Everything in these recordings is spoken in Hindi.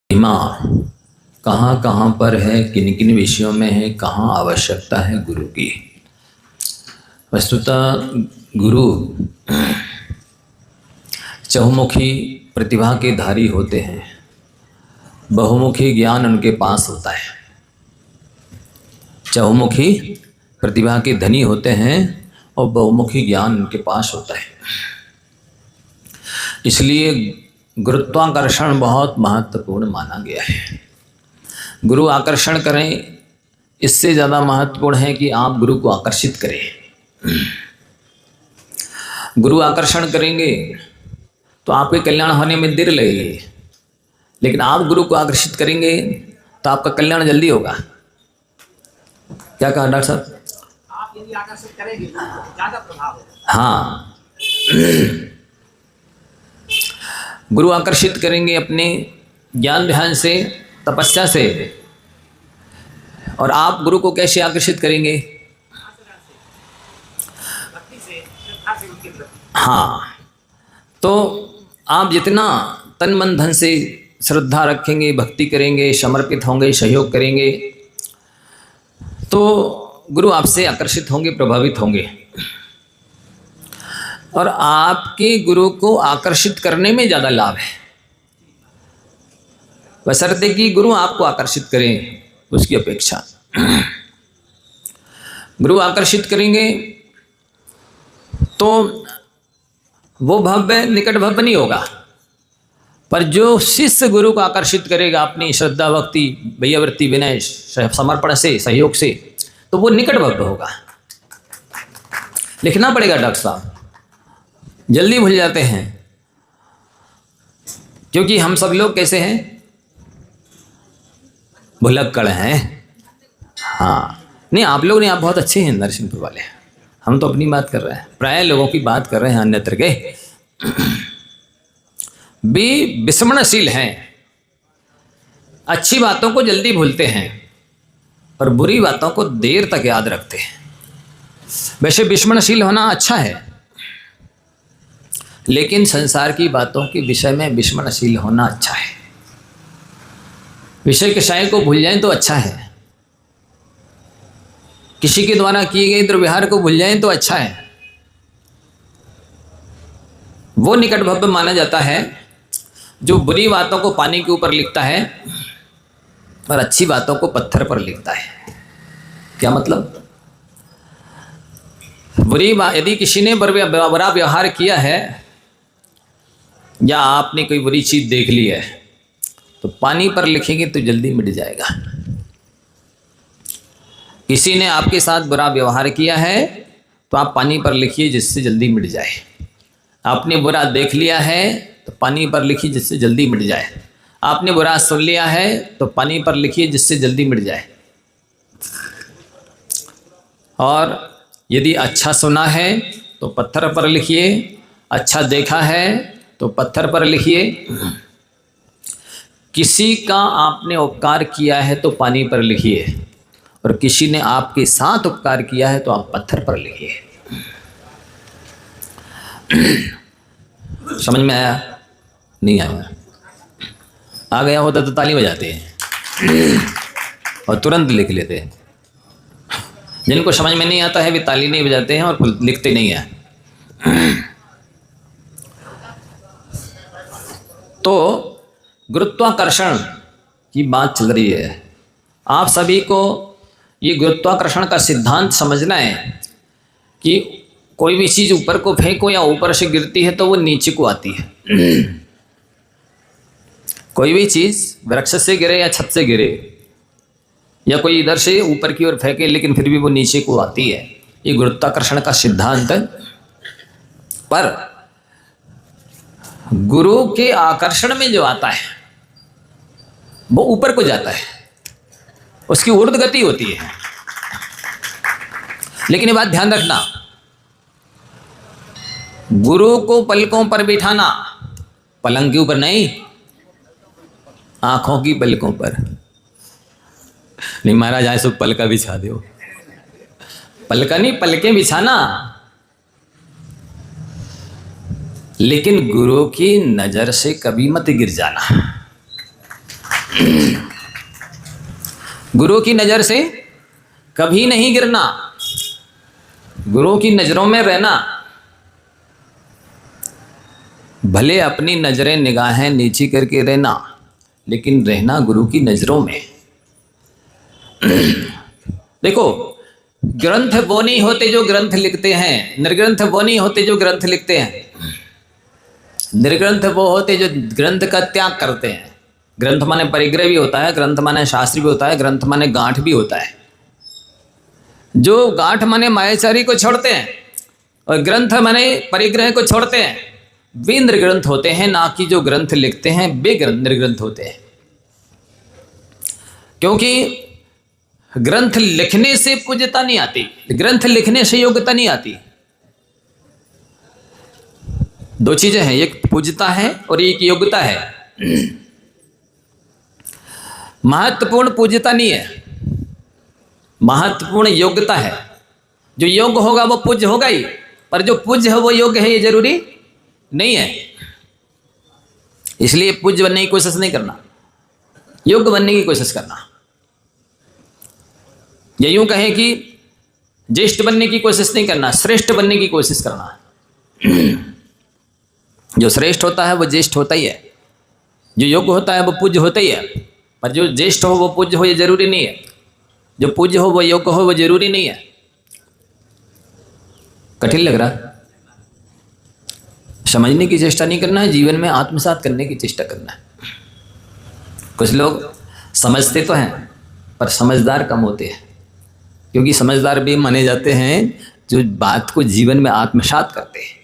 महिमा कहाँ कहाँ पर है, किन किन विषयों में है, कहाँ आवश्यकता है गुरु की। वस्तुतः गुरु चहुमुखी प्रतिभा के धारी होते हैं, बहुमुखी ज्ञान उनके पास होता है। चहुमुखी प्रतिभा के धनी होते हैं और बहुमुखी ज्ञान उनके पास होता है। इसलिए गुरुत्वाकर्षण बहुत महत्वपूर्ण माना गया है। गुरु आकर्षण करें, इससे ज़्यादा महत्वपूर्ण है कि आप गुरु को आकर्षित करें। गुरु आकर्षण करेंगे तो आपके कल्याण होने में देर लगेगी, लेकिन आप गुरु को आकर्षित करेंगे तो आपका कल्याण जल्दी होगा। क्या कहा डॉक्टर साहब? आप यदि आकर्षित करेंगे तो ज़्यादा प्रभाव होगा। हाँ, गुरु आकर्षित करेंगे अपने ज्ञान ध्यान से, तपस्या से। और आप गुरु को कैसे आकर्षित करेंगे? भक्ति से, श्रद्धा से उनके प्रति। हाँ, तो आप जितना तन मन धन से श्रद्धा रखेंगे, भक्ति करेंगे, समर्पित होंगे, सहयोग करेंगे, तो गुरु आपसे आकर्षित होंगे, प्रभावित होंगे। और आपके गुरु को आकर्षित करने में ज़्यादा लाभ है, बशर्ते कि गुरु आपको आकर्षित करें उसकी अपेक्षा। गुरु आकर्षित करेंगे तो वो भव्य निकट भव्य नहीं होगा, पर जो शिष्य गुरु को आकर्षित करेगा अपनी श्रद्धा, भक्ति, भैयावृत्ति, विनय, समर्पण से, सहयोग से, तो वो निकट भव्य होगा। लिखना पड़ेगा डॉक्टर साहब, जल्दी भूल जाते हैं, क्योंकि हम सब लोग कैसे हैं, भुलक्कड़ हैं। हाँ, नहीं आप लोग नहीं, आप बहुत अच्छे हैं नरसिंहपुर वाले। हम तो अपनी बात कर रहे हैं, प्राय लोगों की बात कर रहे हैं अन्यत्र के। भी विस्मरणशील हैं, अच्छी बातों को जल्दी भूलते हैं और बुरी बातों को देर तक याद रखते हैं। वैसे विस्मरणशील होना अच्छा है, लेकिन संसार की बातों के विषय में विस्मरणशील होना अच्छा है। विषय के साय को भूल जाएं तो अच्छा है, किसी के द्वारा किए गए दुर्व्यवहार को भूल जाएं तो अच्छा है। वो निकट भव्य माना जाता है जो बुरी बातों को पानी के ऊपर लिखता है और अच्छी बातों को पत्थर पर लिखता है। क्या मतलब? बुरी बात, यदि किसी ने बुरा व्यवहार किया है या आपने कोई बुरी चीज देख ली है, तो पानी पर लिखेंगे तो जल्दी मिट जाएगा। किसी ने आपके साथ बुरा व्यवहार किया है तो आप पानी पर लिखिए जिससे जल्दी मिट जाए। आपने बुरा देख लिया है तो पानी पर लिखिए जिससे जल्दी मिट जाए। आपने बुरा सुन लिया है तो पानी पर लिखिए जिससे जल्दी मिट जाए। और यदि अच्छा सुना है तो पत्थर पर लिखिए, अच्छा देखा है तो पत्थर पर लिखिए। किसी का आपने उपकार किया है तो पानी पर लिखिए, और किसी ने आपके साथ उपकार किया है तो आप पत्थर पर लिखिए। समझ में आया? नहीं आया? आ गया होता तो ताली बजाते हैं और तुरंत लिख लेते हैं। जिनको समझ में नहीं आता है वे ताली नहीं बजाते हैं और लिखते नहीं हैं। तो गुरुत्वाकर्षण की बात चल रही है। आप सभी को ये गुरुत्वाकर्षण का सिद्धांत समझना है कि कोई भी चीज़ ऊपर को फेंको या ऊपर से गिरती है तो वो नीचे को आती है। कोई भी चीज़ वृक्ष से गिरे या छत से गिरे या कोई इधर से ऊपर की ओर फेंके, लेकिन फिर भी वो नीचे को आती है। ये गुरुत्वाकर्षण का सिद्धांत है। पर गुरु के आकर्षण में जो आता है वो ऊपर को जाता है, उसकी ऊर्ध्व गति होती है। लेकिन ये बात ध्यान रखना, गुरु को पलकों पर बिठाना, पलंग के ऊपर नहीं, आंखों की पलकों पर नहीं। महाराज आए सो पलका बिछा दो, पलका नहीं, पलकें बिछाना। लेकिन गुरु की नजर से कभी मत गिर जाना। गुरु की नज़र से कभी नहीं गिरना, गुरु की नज़रों में रहना। भले अपनी नज़रें निगाहें नीची करके रहना, लेकिन रहना गुरु की नज़रों में। देखो, ग्रंथ वो नहीं होते जो ग्रंथ लिखते हैं, निर्ग्रंथ वो नहीं होते जो ग्रंथ लिखते हैं, निर्ग्रंथ वो होते जो ग्रंथ का त्याग करते हैं। ग्रंथ माने परिग्रह भी होता है, ग्रंथ माने शास्त्री भी होता है, ग्रंथ माने गांठ भी होता है। जो गांठ माने मायाचारी को छोड़ते हैं और ग्रंथ माने परिग्रह को छोड़ते हैं, वे निर्ग्रंथ होते हैं, ना कि जो ग्रंथ लिखते हैं वे निर्ग्रंथ होते हैं। क्योंकि ग्रंथ लिखने से पूज्यता नहीं आती, ग्रंथ लिखने से योग्यता नहीं आती। दो चीजें हैं, एक पूज्यता है और एक योग्यता है। महत्वपूर्ण पूज्यता नहीं है, महत्वपूर्ण योग्यता है। जो योग्य होगा वो पूज्य होगा ही, पर जो पूज्य है वो योग्य है ये जरूरी नहीं है। इसलिए पूज्य बनने की कोशिश नहीं करना, योग्य बनने की कोशिश करना। या यूं कहें कि ज्येष्ठ बनने की कोशिश नहीं करना, श्रेष्ठ बनने की कोशिश करना। जो श्रेष्ठ होता है वो ज्येष्ठ होता ही है, जो योग्य होता है वो पूज्य होता ही है। पर जो ज्येष्ठ हो वो पूज्य हो ये जरूरी नहीं है, जो पूज्य हो वो योग्य हो वो जरूरी नहीं है। कठिन लग रहा? समझने की चेष्टा नहीं करना है, जीवन में आत्मसात करने की चेष्टा करना है। कुछ लोग समझते तो हैं पर समझदार कम होते हैं, क्योंकि समझदार भी माने जाते हैं जो बात को जीवन में आत्मसात करते हैं।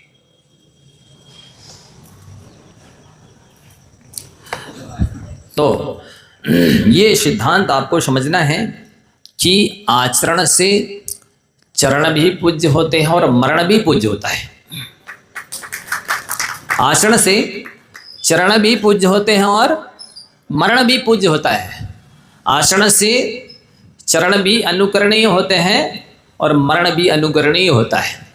तो ये सिद्धांत आपको समझना है कि आचरण से चरण भी पूज्य होते हैं और मरण भी पूज्य होता है। आचरण से चरण भी पूज्य होते हैं और मरण भी पूज्य होता है। आचरण से चरण भी अनुकरणीय होते हैं और मरण भी अनुकरणीय होता है।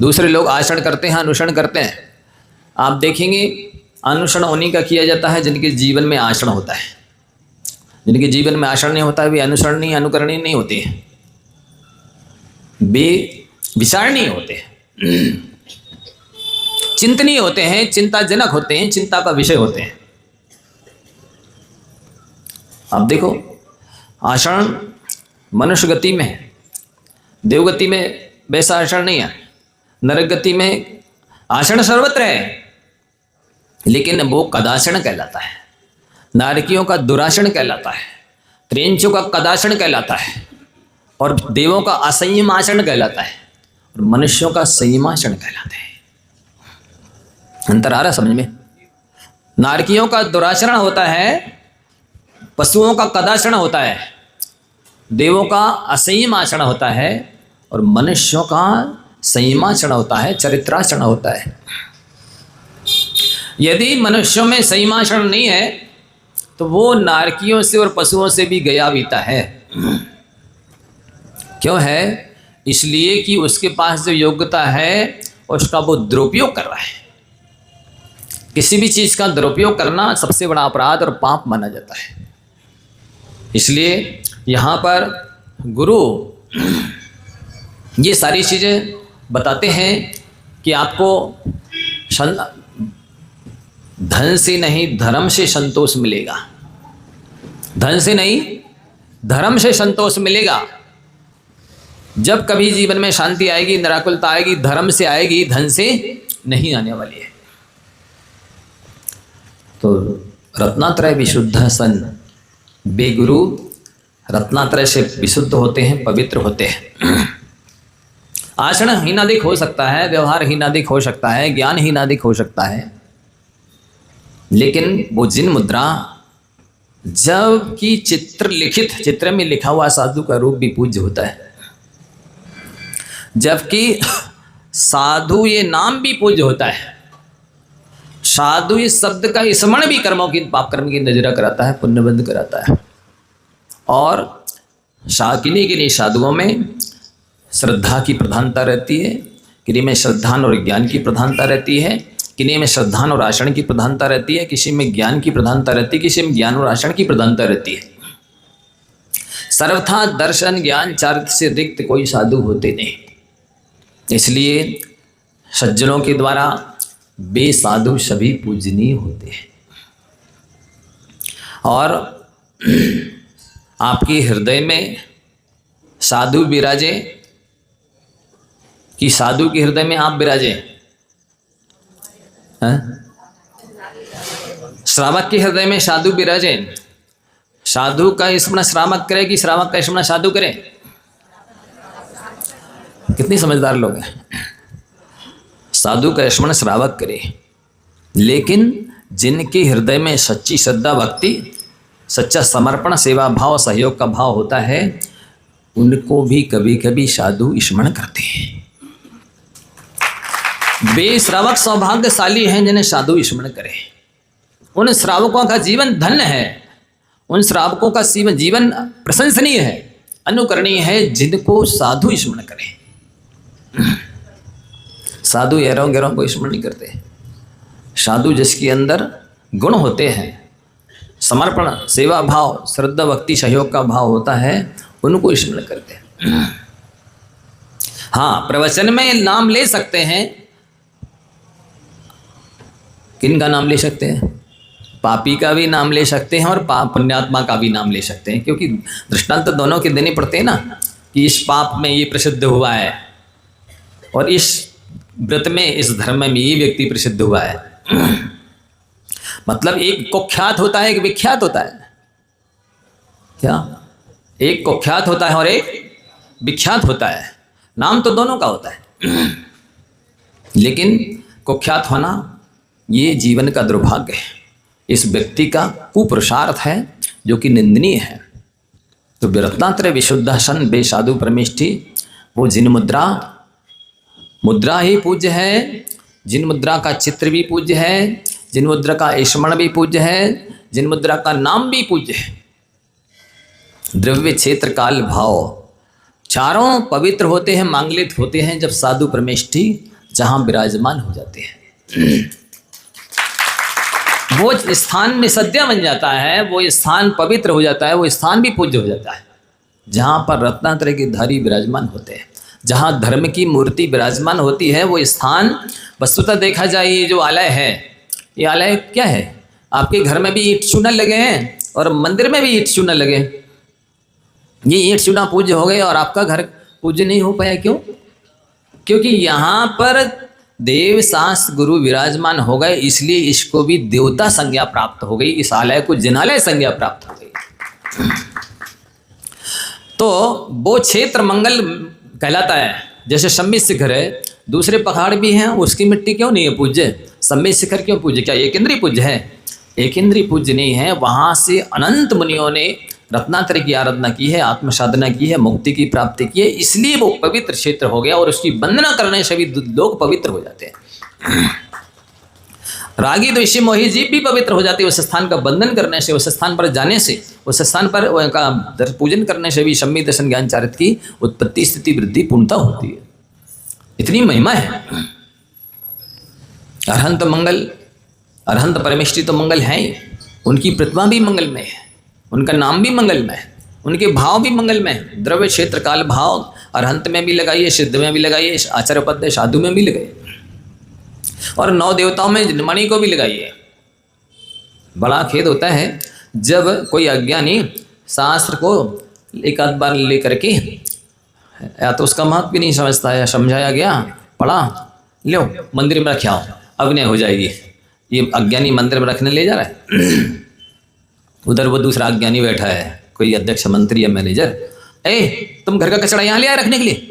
दूसरे लोग आचरण करते हैं, अनुसरण करते हैं। आप देखेंगे अनुसरण उन्हीं का किया जाता है जिनके जीवन में आचरण होता है। जिनके जीवन में आचरण नहीं होता है वे अनुसरणीय अनुकरणीय नहीं होते हैं, वे विचारणीय होते हैं, चिंतनीय होते हैं, चिंताजनक होते हैं, चिंता का विषय होते हैं। अब देखो, आचरण मनुष्य गति में है, देवगति में वैसा आचरण नहीं है, नरक गति में आचरण सर्वत्र है, लेकिन वो कदाचरण कहलाता है। नारकियों का दुराचरण कहलाता है, त्रेंचों का कदाचरण कहलाता है, और देवों का असंयम आचरण कहलाता है, और मनुष्यों का संयमाचरण कहलाता है। अंतर आ रहा समझ में? नारकियों का दुराचरण होता है, पशुओं का कदाचरण होता है, देवों का असंयम आचरण होता है, और मनुष्यों का संयमाचरण होता है, चरित्राचरण होता है। यदि मनुष्यों में संयमाचरण नहीं है तो वो नारकियों से और पशुओं से भी गया बीता है। क्यों है? इसलिए कि उसके पास जो योग्यता है उसका वो दुरुपयोग कर रहा है। किसी भी चीज़ का दुरुपयोग करना सबसे बड़ा अपराध और पाप माना जाता है। इसलिए यहाँ पर गुरु ये सारी चीज़ें बताते हैं कि आपको धन से नहीं धर्म से संतोष मिलेगा। धन से नहीं धर्म से संतोष मिलेगा। जब कभी जीवन में शांति आएगी, निराकुलता आएगी, धर्म से आएगी, धन से नहीं आने वाली है। तो रत्नात्रय विशुद्ध सन, बेगुरु रत्नात्रय से विशुद्ध होते हैं, पवित्र होते हैं। आचरण हीनादिक हो सकता है, व्यवहार हीनादिक हो सकता है, ज्ञान हीनादिक हो सकता है, लेकिन वो जिन मुद्रा जब कि चित्र में लिखा हुआ साधु का रूप भी पूज्य होता है, जबकि साधु ये नाम भी पूज्य होता है। साधु इस शब्द का स्मरण भी कर्मों की, पाप कर्म की नजरा कराता है, पुण्यबंध कराता है। और किन्हीं किन्हीं साधुओं में श्रद्धा की प्रधानता रहती है, किन्हीं में श्रद्धा और ज्ञान की प्रधानता रहती है, किन्हीं में श्रद्धा और आचरण की प्रधानता रहती है, किसी में ज्ञान की प्रधानता रहती है, किसी में ज्ञान और आचरण की प्रधानता रहती है। सर्वथा दर्शन ज्ञान चारित्र से रिक्त कोई साधु होते नहीं। इसलिए सज्जनों के द्वारा वे साधु सभी पूजनीय होते हैं। और आपके हृदय में साधु विराजे कि साधु के हृदय में आप विराजे? श्रावक के हृदय में साधु विराजे। साधु का स्मरण श्रावक करे कि श्रावक का स्मरण साधु करे? कितनी समझदार लोग हैं। साधु का स्मरण श्रावक करे, लेकिन जिनके हृदय में सच्ची श्रद्धा भक्ति, सच्चा समर्पण, सेवा भाव, सहयोग का भाव होता है, उनको भी कभी कभी साधु स्मरण करते हैं। वे श्रावक सौभाग्यशाली हैं जिन्हें साधु स्मरण करें। उन श्रावकों का जीवन धन्य है, उन श्रावकों का जीवन प्रशंसनीय है, अनुकरणीय है, जिनको साधु स्मरण करें। साधु एरों गैरों को स्मरण नहीं करते। साधु जिसके अंदर गुण होते हैं, समर्पण, सेवा भाव, श्रद्धा भक्ति, सहयोग का भाव होता है, उनको स्मरण करते हैं। हाँ, प्रवचन में नाम ले सकते हैं। किन का नाम ले सकते हैं? पापी का भी नाम ले सकते हैं और पुण्यात्मा का भी नाम ले सकते हैं, क्योंकि दृष्टांत तो दोनों के देने पड़ते हैं ना, कि इस पाप में ये प्रसिद्ध हुआ है और इस व्रत में, इस धर्म में ये व्यक्ति प्रसिद्ध हुआ है। मतलब एक कुख्यात होता है, एक विख्यात होता है। क्या? एक कुख्यात होता है और एक विख्यात होता है। नाम तो दोनों का होता है, लेकिन कुख्यात होना ये जीवन का दुर्भाग्य है, इस व्यक्ति का कुपुरुषार्थ है जो कि निंदनीय है। तो रत्नात्रय विशुद्धासन बेसाधु परमेष्ठी, वो जिन मुद्रा ही पूज्य है, जिन मुद्रा का चित्र भी पूज्य है, जिन मुद्रा का स्मरण भी पूज्य है, जिन मुद्रा का नाम भी पूज्य है। द्रव्य, क्षेत्र, काल, भाव चारों पवित्र होते हैं, मांगलिक होते हैं जब साधु परमेष्ठी जहाँ विराजमान हो जाते हैं। वो स्थान निषद्य बन जाता है, वो स्थान पवित्र हो जाता है, वो स्थान भी पूज्य हो जाता है जहाँ पर रत्नात्रय के धारी विराजमान होते हैं, जहाँ धर्म की मूर्ति विराजमान होती है। वो स्थान वस्तुतः देखा जाए, ये जो आलय है, ये आलय क्या है? आपके घर में भी ईंट चूना लगे हैं और मंदिर में भी ईंट चूना लगे। ये ईंट चूना पूज्य हो गए और आपका घर पूज्य नहीं हो पाया। क्यों? क्योंकि यहाँ पर देव शास्त्र गुरु विराजमान हो गए, इसलिए इसको भी देवता संज्ञा प्राप्त हो गई, इस आलय को जिनालय संज्ञा प्राप्त हो गई। तो वो क्षेत्र मंगल कहलाता है। जैसे सम्मित शिखर है, दूसरे पहाड़ भी हैं, उसकी मिट्टी क्यों नहीं है पूज्य? सम्मित शिखर क्यों पूज्य? क्या एक इंद्रिय पूज्य है? एक इंद्रिय पूज्य नहीं है। वहाँ से अनंत मुनियों ने रत्नात्रय की आराधना की है, आत्म साधना की है, मुक्ति की प्राप्ति की है, इसलिए वो पवित्र क्षेत्र हो गया और उसकी वंदना करने से भी लोग पवित्र हो जाते हैं। रागी द्वेषी मोही जीव भी पवित्र हो जाते हैं उस स्थान का वंदन करने से, उस स्थान पर जाने से, उस स्थान पर का पूजन करने से भी सम्यक दर्शन ज्ञान चारित्र की उत्पत्ति, स्थिति, वृद्धि, पूर्णता होती है। इतनी महिमा है। अरहंत मंगल, अरहंत परमेष्ठी तो मंगल है ही, उनकी प्रतिमा भी मंगलमय है, उनका नाम भी मंगलमय है, उनके भाव भी मंगलमय है। द्रव्य, क्षेत्र, काल, भाव अरहंत में भी लगाइए, सिद्ध में भी लगाइए, आचार्य पद साधु में भी लगाइए, और 9 देवताओं में मणि को भी लगाइए। बड़ा खेद होता है जब कोई अज्ञानी शास्त्र को एक आध बार लेकर के, या तो उसका महत्व भी नहीं समझता है, समझाया गया, पढ़ा, लो मंदिर में रखे आओ, अग्नि हो जाएगी। ये अज्ञानी मंदिर में रखने ले जा रहा है, उधर वो दूसरा अज्ञानी बैठा है, कोई अध्यक्ष, मंत्री या मैनेजर, तुम घर का कचरा यहाँ ले आए रखने के लिए।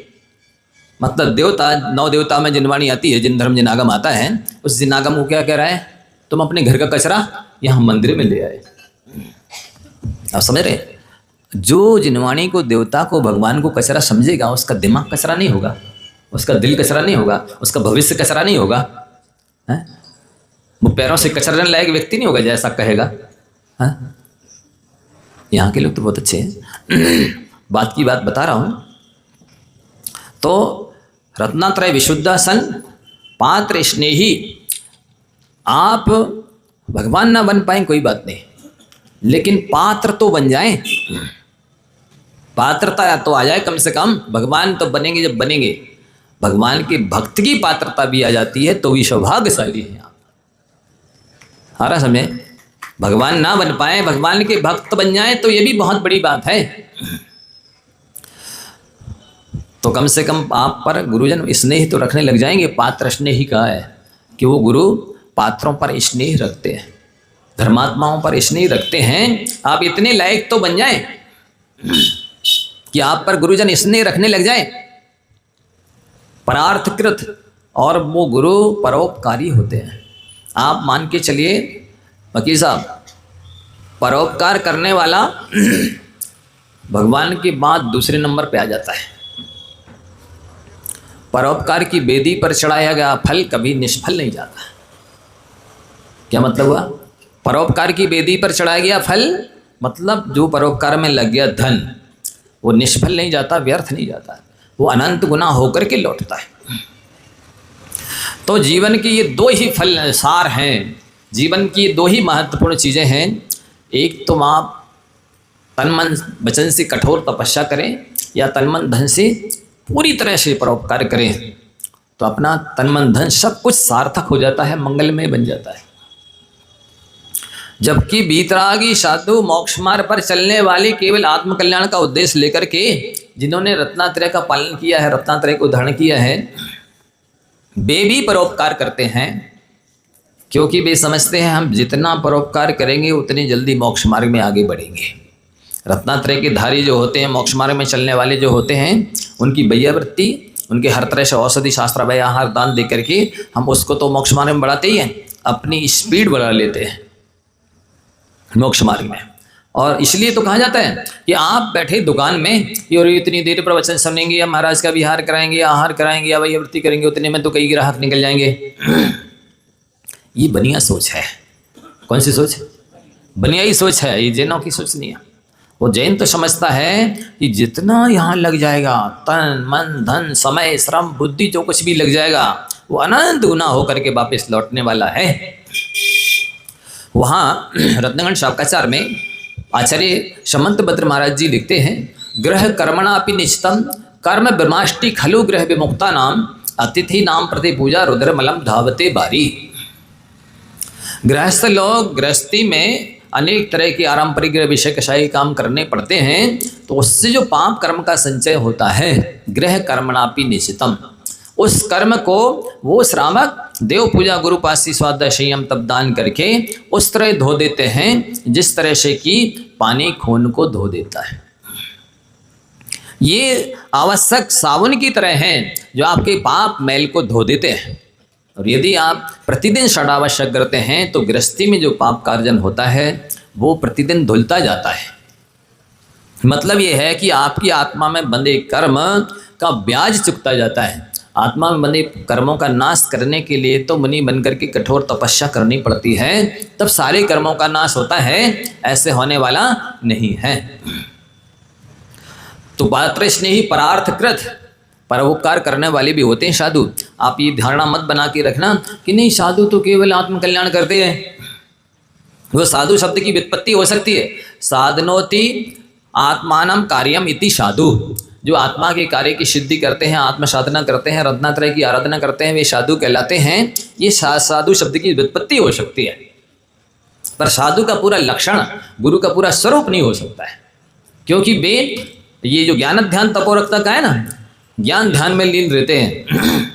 मतलब देवता, 9 देवता में जिनवाणी आती है, जिन धर्म जिनागम आता है, उस जिनागम को क्या कह रहा है? तुम अपने घर का कचरा यहाँ मंदिर में ले आए। आप समझ रहे? जो जिनवाणी को, देवता को, भगवान को कचरा समझेगा, उसका दिमाग कचरा नहीं होगा, उसका दिल कचरा नहीं होगा, उसका भविष्य कचरा नहीं होगा, है? वो पैरों से कचरने लायक व्यक्ति नहीं होगा जैसा कहेगा। है? यहाँ के लोग तो बहुत अच्छे हैं। बात की बात बता रहा हूँ। तो रत्नात्रय विशुद्धासन, पात्र स्नेही, आप भगवान ना बन पाए कोई बात नहीं, लेकिन पात्र तो बन जाएं, पात्रता तो आ जाए कम से कम। भगवान तो बनेंगे जब बनेंगे, भगवान के भक्त की पात्रता भी आ जाती है तो भी सौभाग्यशाली है आप। हारा समझे, भगवान ना बन पाए, भगवान के भक्त बन जाएं तो ये भी बहुत बड़ी बात है। तो कम से कम आप पर गुरुजन स्नेह तो रखने लग जाएंगे। पात्र स्नेह ही कहा है कि वो गुरु पात्रों पर स्नेह रखते हैं, धर्मात्माओं पर स्नेह रखते हैं। आप इतने लायक तो बन जाएं कि आप पर गुरुजन स्नेह रखने लग जाए, परार्थकृत, और वो गुरु परोपकारी होते हैं। आप मान के चलिए वकील साहब, परोपकार करने वाला भगवान के बाद दूसरे नंबर पे आ जाता है। परोपकार की बेदी पर चढ़ाया गया फल कभी निष्फल नहीं जाता। क्या मतलब हुआ? परोपकार की बेदी पर चढ़ाया गया फल मतलब जो परोपकार में लग गया धन, वो निष्फल नहीं जाता, व्यर्थ नहीं जाता, वो अनंत गुना होकर के लौटता है। तो जीवन की ये दो ही फल सार हैं, जीवन की दो ही महत्वपूर्ण चीज़ें हैं। एक तो आप तन मन वचन से कठोर तपस्या करें, या तन मन धन से पूरी तरह से परोपकार करें, तो अपना तन मन धन सब कुछ सार्थक हो जाता है, मंगलमय बन जाता है। जबकि बीतरागी साधु मोक्ष मार्ग पर चलने वाले केवल आत्मकल्याण का उद्देश्य लेकर के जिन्होंने रत्नात्रय का पालन किया है, रत्नात्रय को धारण किया है, वे भी परोपकार करते हैं, क्योंकि वे समझते हैं हम जितना परोपकार करेंगे उतनी जल्दी मोक्ष मार्ग में आगे बढ़ेंगे। रत्नात्रय के धारी जो होते हैं, मोक्ष मार्ग में चलने वाले जो होते हैं, उनकी वैयावृत्ति, उनके हर तरह से औषधि शास्त्र वय आहार दान दे करके हम उसको तो मोक्ष मार्ग में बढ़ाते ही हैं, अपनी स्पीड बढ़ा लेते हैं मोक्ष मार्ग में। और इसलिए तो कहा जाता है कि आप बैठे दुकान में और इतनी देर प्रवचन सुनेंगे या महाराज का विहार कराएंगे या आहार कराएंगे या वैयावृत्ति करेंगे, उतने में तो कई ग्राहक निकल जाएंगे। ये बनिया सोच है। कौन सी सोच? बनिया ही सोच है, ये जैनों की सोच नहीं है। वो जैन तो समझता है कि जितना यहाँ लग जाएगा, तन मन धन समय श्रम बुद्धि जो कुछ भी लग जाएगा, वो अनंत गुना होकर के वापस लौटने वाला है। वहाँ रत्नगण शाकाचार में आचार्य समंतभद्र महाराज जी लिखते हैं, ग्रह कर्मणापि निश्चितम कर्म ब्रह्माष्टि खलु ग्रह विमुक्ता नाम अतिथि नाम प्रति पूजा रुद्रमलम धावते बारी। गृहस्थ लोग गृहस्थी में अनेक तरह के आरंपरिक विषय कषाई काम करने पड़ते हैं, तो उससे जो पाप कर्म का संचय होता है, ग्रह कर्मणापि निश्चितम, उस कर्म को वो श्रावक देव पूजा गुरु पासी स्वाध्याय संयम तप दान करके उस तरह धो देते हैं जिस तरह से कि पानी खून को धो देता है। ये आवश्यक साबुन की तरह हैं जो आपके पाप मैल को धो देते हैं। और यदि आप प्रतिदिन षडावश्यक करते हैं तो गृहस्थी में जो पाप कार्जन होता है वो प्रतिदिन धुलता जाता है। मतलब ये है कि आपकी आत्मा में बंधे कर्म का ब्याज चुकता जाता है। आत्मा में बंधे कर्मों का नाश करने के लिए तो मुनि बनकर के कठोर तपस्या करनी पड़ती है, तब सारे कर्मों का नाश होता है, ऐसे होने वाला नहीं है। तो पात्र स्नेही परार्थकृत, परोपकार करने वाले भी होते हैं साधु। आप ये धारणा मत बना के रखना कि नहीं साधु तो केवल आत्मकल्याण करते हैं। वो साधु शब्द की व्युत्पत्ति हो सकती है साधनोति आत्मानम कार्यम इति साधु, जो आत्मा के कार्य की सिद्धि करते हैं, आत्म साधना करते हैं, रत्नात्रय की आराधना करते हैं, वे साधु कहलाते हैं। ये साधु शब्द की व्युत्पत्ति हो सकती है, पर साधु का पूरा लक्षण, गुरु का पूरा स्वरूप नहीं हो सकता है, क्योंकि वे ये जो ज्ञान ध्यान तपोरक्ता का है ना, ज्ञान ध्यान में लीन रहते हैं।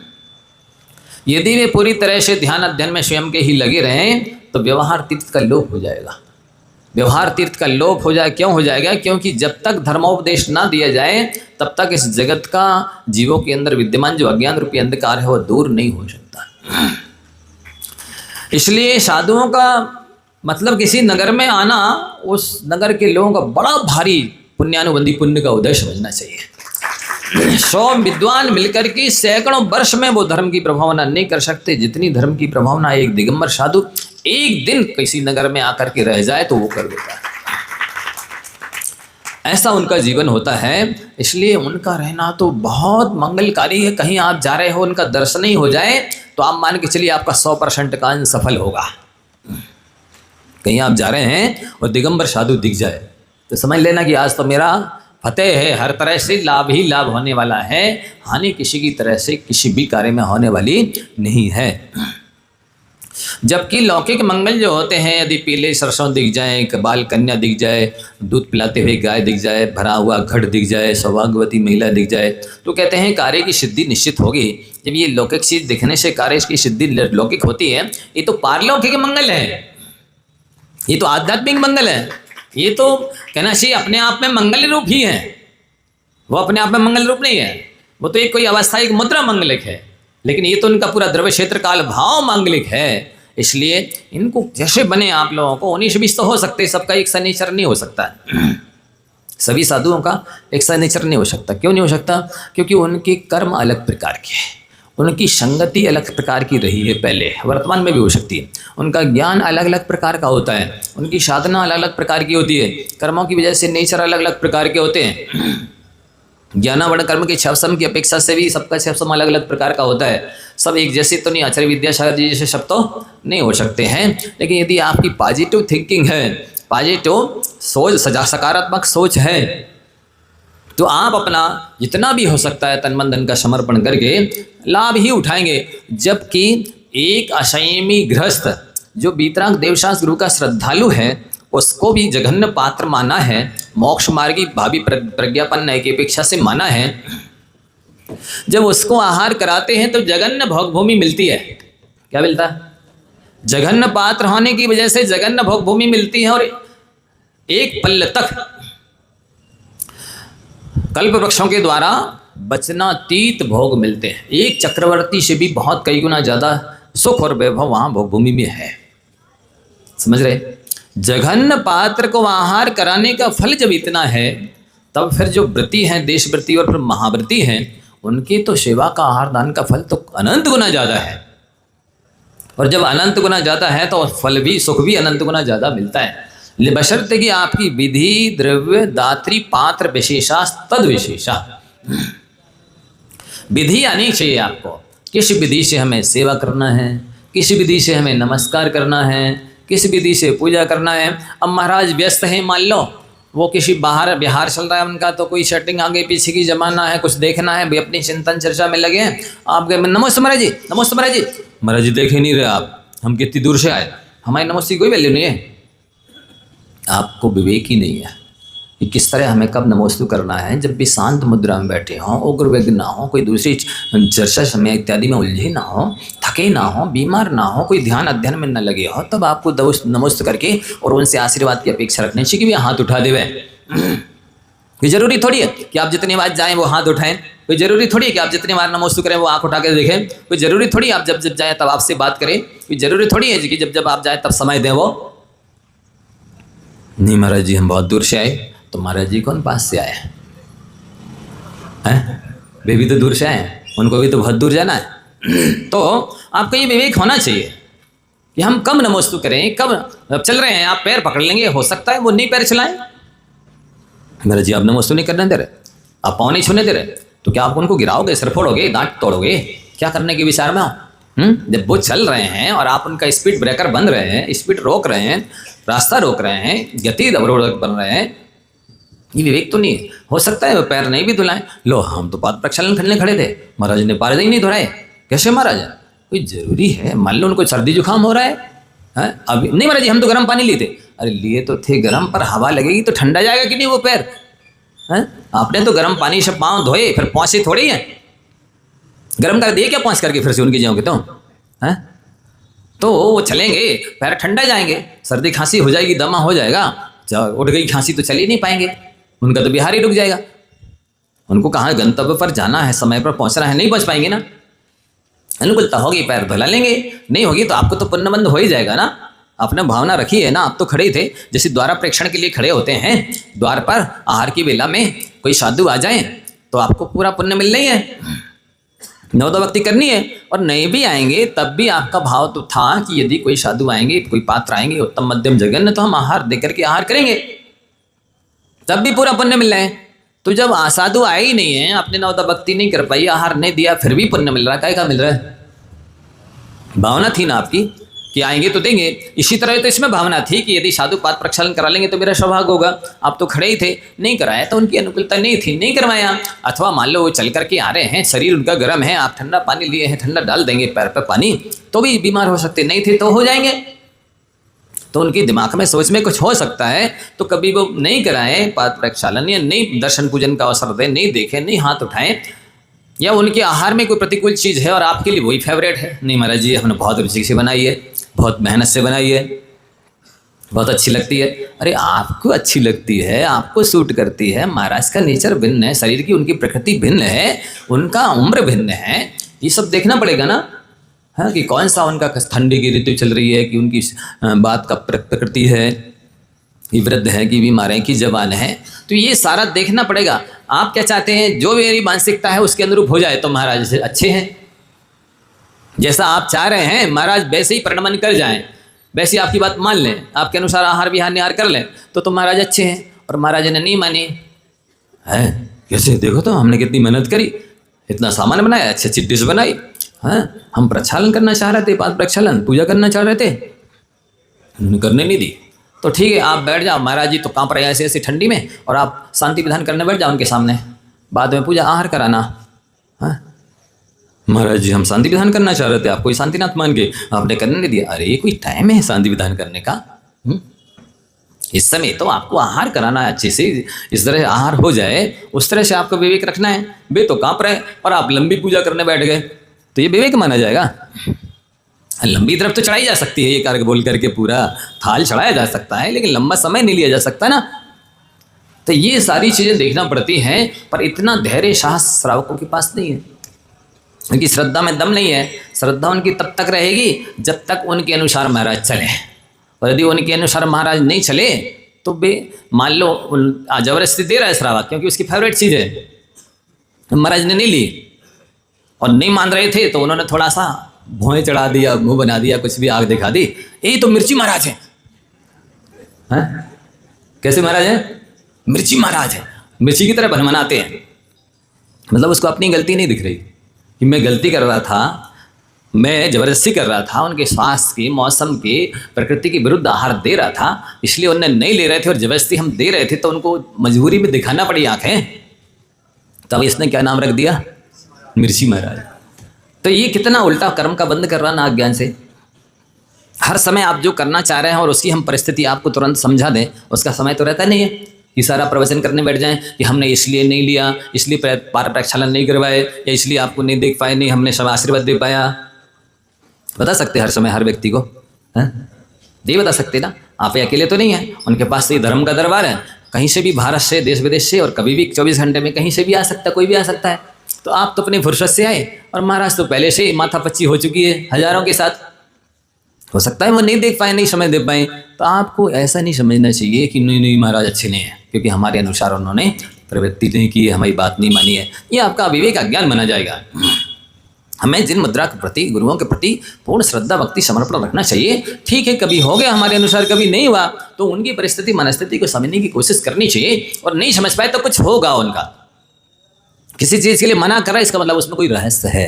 यदि वे पूरी तरह से ध्यान अध्ययन में स्वयं के ही लगे रहें तो व्यवहार तीर्थ का लोप हो जाएगा। व्यवहार तीर्थ का लोप हो जाए, क्यों हो जाएगा? क्योंकि जब तक धर्मोपदेश ना दिया जाए तब तक इस जगत का जीवों के अंदर विद्यमान जो अज्ञान रूपी अंधकार है वह दूर नहीं हो सकता। इसलिए साधुओं का मतलब किसी नगर में आना, उस नगर के लोगों का बड़ा भारी पुण्यानुबंधी पुण्य का उदय समझना चाहिए। 100 विद्वान मिलकर के सैकड़ों वर्ष में वो धर्म की प्रभावना नहीं कर सकते जितनी धर्म की प्रभावना एक दिगंबर साधु एक दिन किसी नगर में आकर के रह जाए तो वो कर देता है। ऐसा उनका जीवन होता है। इसलिए उनका रहना तो बहुत मंगलकारी है। कहीं आप जा रहे हो, उनका दर्शन ही हो जाए तो आप मान के चलिए आपका 100% का अंश सफल होगा। कहीं आप जा रहे हैं और दिगंबर साधु दिख जाए तो समझ लेना कि आज तो मेरा फतेह है, हर तरह से लाभ ही लाभ होने वाला है, हानि किसी की तरह से किसी भी कार्य में होने वाली नहीं है। जबकि लौकिक मंगल जो होते हैं, यदि पीले सरसों दिख जाए, बाल कन्या दिख जाए, दूध पिलाते हुए गाय दिख जाए, भरा हुआ घट दिख जाए, सौभाग्यवती महिला दिख जाए, तो कहते हैं कार्य की सिद्धि निश्चित होगी। जब ये लौकिक चीज दिखने से कार्य की सिद्धि लौकिक होती है, ये तो पारलौकिक मंगल है, ये तो आध्यात्मिक मंगल है, ये तो कहना चाहिए अपने आप में मंगल रूप ही है। वो अपने आप में मंगल रूप नहीं है, वो तो एक कोई अवस्था, एक मुद्रा मंगलिक है, लेकिन ये तो उनका पूरा द्रव्य क्षेत्र काल भाव मांगलिक है। इसलिए इनको जैसे बने आप लोगों को 19-20 तो हो सकते, सबका एक सा नेचर नहीं हो सकता, सभी साधुओं का एक सा नेचर नहीं हो सकता। क्यों नहीं हो सकता? क्योंकि उनके कर्म अलग प्रकार के हैं, उनकी संगति अलग प्रकार की रही है पहले, वर्तमान में भी हो सकती है, उनका ज्ञान अलग अलग प्रकार का होता है, उनकी साधना अलग अलग प्रकार की होती है, कर्मों की वजह से नेचर अलग अलग प्रकार के होते हैं। ज्ञानावर्ण कर्म के छवसम की अपेक्षा से भी सबका छवसम अलग अलग प्रकार का होता है। सब एक जैसे तो नहीं, आचार्य विद्यासागर जी जैसे सब तो नहीं हो सकते हैं, लेकिन यदि आपकी पॉजिटिव थिंकिंग है, पॉजिटिव सोच, सकारात्मक सोच है, तो आप अपना जितना भी हो सकता है तन मन धन का समर्पण करके लाभ ही उठाएंगे। जबकि एक असंयमी गृहस्थ जो बीतराग देवशास गुरु का श्रद्धालु है, उसको भी जघन्य पात्र माना है, मोक्ष मार्गी भावी प्रज्ञापन्न की अपेक्षा से माना है। जब उसको आहार कराते हैं तो जघन्य भोग भूमि मिलती है। क्या मिलता है? जघन्य पात्र होने की वजह से जघन्य भोग भूमि मिलती है, और एक पल तक कल्प वृक्षों के द्वारा बचनातीत भोग मिलते हैं। एक चक्रवर्ती से भी बहुत कई गुना ज्यादा सुख और वैभव वहां भोग भूमि में है। समझ रहे? जघन्य पात्र को आहार कराने का फल जब इतना है, तब फिर जो व्रती हैं, देश व्रती और फिर महाव्रती हैं, उनकी तो सेवा का आहार दान का फल तो अनंत गुना ज्यादा है। और जब अनंत गुना ज्यादा है तो फल भी, सुख भी अनंत गुना ज्यादा मिलता है, बशर्ते कि आपकी विधि, द्रव्य, दात्री, पात्र विशेषा तद विशेषा। विधि आनी चाहिए आपको, किस विधि से हमें सेवा करना है, किस विधि से हमें नमस्कार करना है, किस विधि से पूजा करना है। अब महाराज व्यस्त हैं, मान लो वो किसी बाहर बिहार चल रहा है उनका, तो कोई सेटिंग आगे पीछे की जमाना है, कुछ देखना है, वे अपनी चिंतन चर्चा में लगे हैं। आप गए, नमस्ते महाराज जी, नमस्ते महाराज जी। महाराज जी देख ही नहीं रहे आप, हम कितनी दूर से आए, हमारी नमस्ते की कोई वैल्यू नहीं है। आपको विवेक ही नहीं है कि किस तरह हमें कब नमोस्तु करना है। जब भी शांत मुद्रा में बैठे हों, उग्र वेग ना हो, कोई दूसरी चर्चा समय इत्यादि में उलझे ना हो, थके ना हो, बीमार ना हो, कोई ध्यान अध्ययन में न लगे हो, तब आपको नमोस्त करके और उनसे आशीर्वाद की अपेक्षा रखनी चाहिए कि वे हाथ उठा देवे। ये जरूरी थोड़ी है कि आप जितनी बार जाएं वो हाथ उठाएं, कोई जरूरी थोड़ी है कि आप जितनी बार नमोस्तु करें वो आंख उठा के देखें, कोई जरूरी थोड़ी आप जब जब जाए तब आपसे बात करें, कोई जरूरी थोड़ी है कि जब जब आप जाए तब समय दें। वो नहीं महाराज जी हम बहुत दूर से आए, तो महाराज जी कौन पास से आए हैं? वे भी तो दूर से आए, उनको भी तो बहुत दूर जाना है। तो आपको ये विवेक होना चाहिए कि हम कब नमोस्तु करें, कब चल रहे हैं आप पैर पकड़ लेंगे, हो सकता है वो नहीं पैर चलाएं। महाराज जी आप नमोस्तु नहीं करने दे रहे, आप पाँव नहीं छूने दे रहे, तो क्या आप उनको गिराओगे, सिर फोड़ोगे, दांत तोड़ोगे? क्या करने के विचार में हो? जब वो चल रहे हैं और आप उनका स्पीड ब्रेकर बन रहे हैं, स्पीड रोक रहे हैं, रास्ता रोक रहे हैं, गति अवरोधक बन रहे हैं, ये विवेक तो नहीं है। हो सकता है वो पैर नहीं भी धुलाएं। लो हम तो पाद प्रक्षालन करने खड़े थे, महाराज ने पैर ही नहीं धुलाए, कैसे महाराज? कोई जरूरी है? मान लो उनको सर्दी जुकाम हो रहा है, अभी नहीं महाराज जी हम तो गर्म पानी लिए थे। अरे लिए तो थे गर्म, पर हवा लगेगी तो ठंडा जाएगा कि नहीं वो पैर? आपने तो गर्म पानी से पाँव धोए, फिर पहुँचे थोड़ी है, गर्म कर दिए क्या पहुँच करके फिर से उनकी जाओगे तो वो चलेंगे, पैर ठंडा जाएंगे, सर्दी खांसी हो जाएगी, दमा हो जाएगा, उठ गई खांसी तो चल ही नहीं पाएंगे, उनका तो बिहार ही रुक जाएगा। उनको कहाँ गंतव्य पर जाना है, समय पर पहुंचना है, नहीं पहुंच पाएंगे ना। अनुकूलता होगी पैर धुला लेंगे, नहीं होगी तो आपको तो पुण्यबंध हो ही जाएगा ना। आपने भावना रखी है ना, आप तो खड़े ही थे, जैसे द्वारा प्रेक्षण के लिए खड़े होते हैं, द्वार पर आहार की बेला में कोई साधु आ जाए तो आपको पूरा पुण्य मिलना ही है, नवदा भक्ति करनी है। और नहीं भी आएंगे तब भी आपका भाव तो था कि यदि कोई साधु आएंगे, कोई पात्र आएंगे उत्तम मध्यम जघन्य, तो हम आहार देकर के आहार करेंगे, तब भी पूरा पुण्य मिल रहा है। तो जब असाधु आए ही नहीं है, आपने नवदा भक्ति नहीं कर पाई, आहार नहीं दिया, फिर भी पुण्य मिल रहा है, काय का मिल रहा है? भावना थी ना आपकी कि आएंगे तो देंगे। इसी तरह तो इसमें भावना थी कि यदि साधु पाद प्रक्षालन करा लेंगे तो मेरा सौभाग्य होगा। आप तो खड़े ही थे, नहीं कराया तो उनकी अनुकूलता नहीं थी, नहीं करवाया। अथवा मान लो वो चल करके आ रहे हैं, शरीर उनका गर्म है, आप ठंडा पानी लिए हैं, ठंडा डाल देंगे पैर पर पानी तो भी बीमार हो सकते, नहीं थे तो हो जाएंगे। तो उनके दिमाग में सोच में कुछ हो सकता है, तो कभी वो नहीं कराएं पाद प्रक्षालन या नहीं दर्शन पूजन का अवसर दें, नहीं देखें, नहीं हाथ उठाएं, या उनके आहार में कोई प्रतिकूल चीज़ है और आपके लिए वही फेवरेट है, नहीं महाराज जी हमने बहुत रुचि से बनाई है, बहुत मेहनत से बनाई है, बहुत अच्छी लगती है। अरे आपको अच्छी लगती है, आपको सूट करती है, महाराज का नेचर भिन्न है, शरीर की उनकी प्रकृति भिन्न है, उनका उम्र भिन्न है, ये सब देखना पड़ेगा ना। हाँ, कि कौन सा उनका ठंडी की ऋतु चल रही है, कि उनकी बात का प्रकृति है, कि वृद्ध है, कि बीमार है, कि जवान है, तो ये सारा देखना पड़ेगा। आप क्या चाहते हैं, जो मेरी मानसिकता है उसके अनुरूप हो जाए तो महाराज से अच्छे हैं। जैसा आप चाह रहे हैं महाराज वैसे ही परिणमन कर जाएं, वैसे आपकी बात मान लें, आपके अनुसार आहार विहार निहार कर लें तो महाराज अच्छे हैं। और महाराज ने नहीं मानी है, कैसे देखो तो हमने कितनी मेहनत करी, इतना सामान बनाया, अच्छी अच्छी डिश बनाई, हाँ हम प्रक्षालन करना चाह रहे थे, पाद प्रक्षालन पूजा करना चाह रहे थे, उन्होंने करने नहीं दी। तो ठीक है आप बैठ जाओ, महाराज जी तो कांप रहे हैं ऐसे ऐसे ठंडी में, और आप शांति विधान करने बैठ जाओ उनके सामने, बाद में पूजा आहार कराना। हाँ महाराज जी हम शांति विधान करना चाह रहे थे, आप कोई शांतिनाथ मान के आपने करने नहीं दिया। अरे कोई टाइम है शांति विधान करने का? इस समय तो आपको आहार कराना है अच्छे से, इस तरह आहार हो जाए उस तरह से आपको विवेक रखना है। बे तो कांप रहे और आप लंबी पूजा करने बैठ गए तो ये विवेक माना जाएगा? लंबी तरफ तो चढ़ाई जा सकती है, ये कार्य बोल करके पूरा थाल चढ़ाया जा सकता है, लेकिन लंबा समय नहीं लिया जा सकता ना। तो ये सारी चीज़ें देखना पड़ती हैं, पर इतना धैर्य साहस श्रावकों के पास नहीं है, उनकी श्रद्धा में दम नहीं है। श्रद्धा उनकी तब तक रहेगी जब तक उनके अनुसार महाराज चले, और यदि उनके अनुसार महाराज नहीं चले तो बे मान लो जबरदस्ती दे रहा है श्रावक, क्योंकि उसकी फेवरेट चीज़ है, महाराज ने नहीं ली और नहीं मान रहे थे तो उन्होंने थोड़ा सा भौएं चढ़ा दिया, मुंह बना दिया, कुछ भी आग दिखा दी, यही तो मिर्ची महाराज है। कैसे महाराज है? मिर्ची महाराज है, मिर्ची की तरह भनमनाते हैं। मतलब उसको अपनी गलती नहीं दिख रही कि मैं गलती कर रहा था, मैं जबरदस्ती कर रहा था, उनके स्वास्थ्य की, मौसम की, प्रकृति के विरुद्ध आहार दे रहा था, इसलिए उन्हें नहीं ले रहे थे और जबरदस्ती हम दे रहे थे, तो उनको मजबूरी में दिखाना पड़ी आंखें, तब इसने क्या नाम रख दिया? मिर्ची महाराज। तो ये कितना उल्टा कर्म का बंद कर रहा ना अज्ञान से। हर समय आप जो करना चाह रहे हैं और उसकी हम परिस्थिति आपको तुरंत समझा दें, उसका समय तो रहता नहीं है कि सारा प्रवचन करने बैठ जाएं कि हमने इसलिए नहीं लिया, इसलिए पाद प्रक्षालन नहीं करवाए, या इसलिए आपको नहीं देख पाए, नहीं हमने सब आशीर्वाद दे पाया। बता सकते हर समय हर व्यक्ति को? नहीं बता सकते ना, आप अकेले तो नहीं हैं, उनके पास तो ये धर्म का दरबार है, कहीं से भी भारत से, देश विदेश से, और कभी भी 24 घंटे में कहीं से भी आ सकता है, कोई भी आ सकता है। तो आप तो अपनी फुर्सत से आए और महाराज तो पहले से ही माथापच्ची हो चुकी है हजारों के साथ। हो सकता है वो नहीं देख पाए, नहीं समझ दे पाए, तो आपको ऐसा नहीं समझना चाहिए कि नहीं नहीं महाराज अच्छे नहीं है क्योंकि हमारे अनुसार उन्होंने प्रवृत्ति नहीं की है, हमारी बात नहीं मानी है। ये आपका विवेक अज्ञान माना जाएगा। हमें जिन मुद्रा के प्रति, गुरुओं के प्रति पूर्ण श्रद्धा भक्ति समर्पण रखना चाहिए। ठीक है कभी हो गया हमारे अनुसार, कभी नहीं हुआ, तो उनकी परिस्थिति मनस्थिति को समझने की कोशिश करनी चाहिए, और नहीं समझ पाए तो कुछ होगा उनका। किसी चीज़ के लिए मना कर रहा है इसका मतलब उसमें कोई रहस्य है।